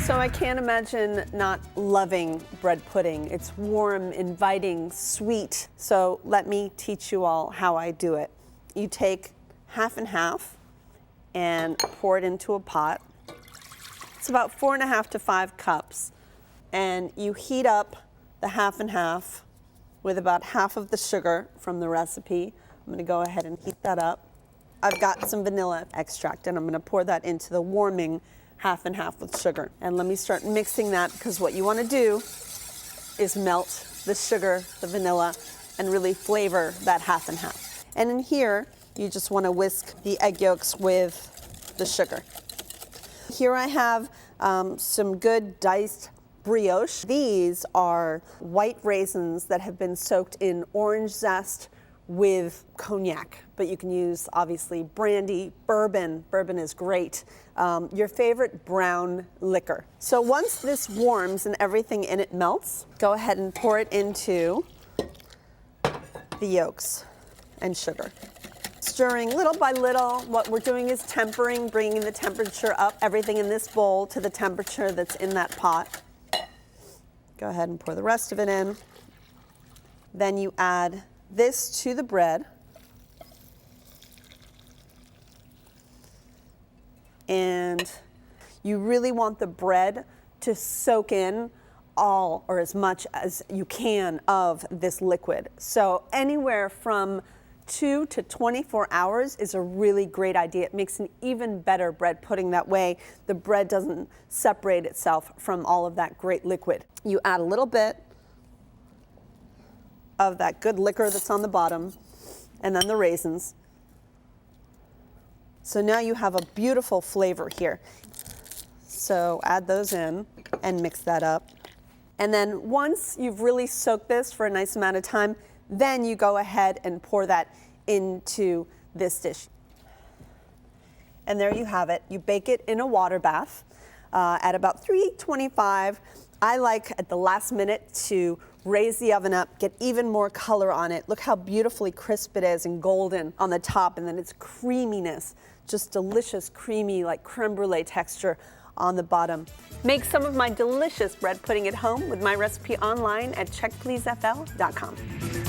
So I can't imagine not loving bread pudding. It's warm, inviting, sweet. So let me teach you all how I do it. You take half and half and pour it into a pot. It's about 4.5 to 5 cups. And you heat up the half and half with about half of the sugar from the recipe. I'm gonna go ahead and heat that up. I've got some vanilla extract and I'm gonna pour that into the warming half and half with sugar. And let me start mixing that, because what you wanna do is melt the sugar, the vanilla, and really flavor that half and half. And in here, you just wanna whisk the egg yolks with the sugar. Here I have some good diced brioche. These are white raisins that have been soaked in orange zest with cognac, but you can use obviously brandy, bourbon. Bourbon is great. Your favorite brown liquor. So once this warms and everything in it melts, go ahead and pour it into the yolks and sugar. Stirring little by little. What we're doing is tempering, bringing the temperature up, everything in this bowl to the temperature that's in that pot. Go ahead and pour the rest of it in. Then you add this to the bread. And you really want the bread to soak in all or as much as you can of this liquid. So anywhere from 2 to 24 hours is a really great idea. It makes an even better bread pudding. That way the bread doesn't separate itself from all of that great liquid. You add a little bit of that good liquor that's on the bottom, and then the raisins. So now you have a beautiful flavor here. So add those in and mix that up. And then once you've really soaked this for a nice amount of time, then you go ahead and pour that into this dish. And there you have it. You bake it in a water bath at about 325. I like at the last minute to raise the oven up, get even more color on it. Look how beautifully crisp it is and golden on the top, and then its creaminess, just delicious, creamy, like creme brulee texture on the bottom. Make some of my delicious bread pudding at home with my recipe online at checkpleasefl.com.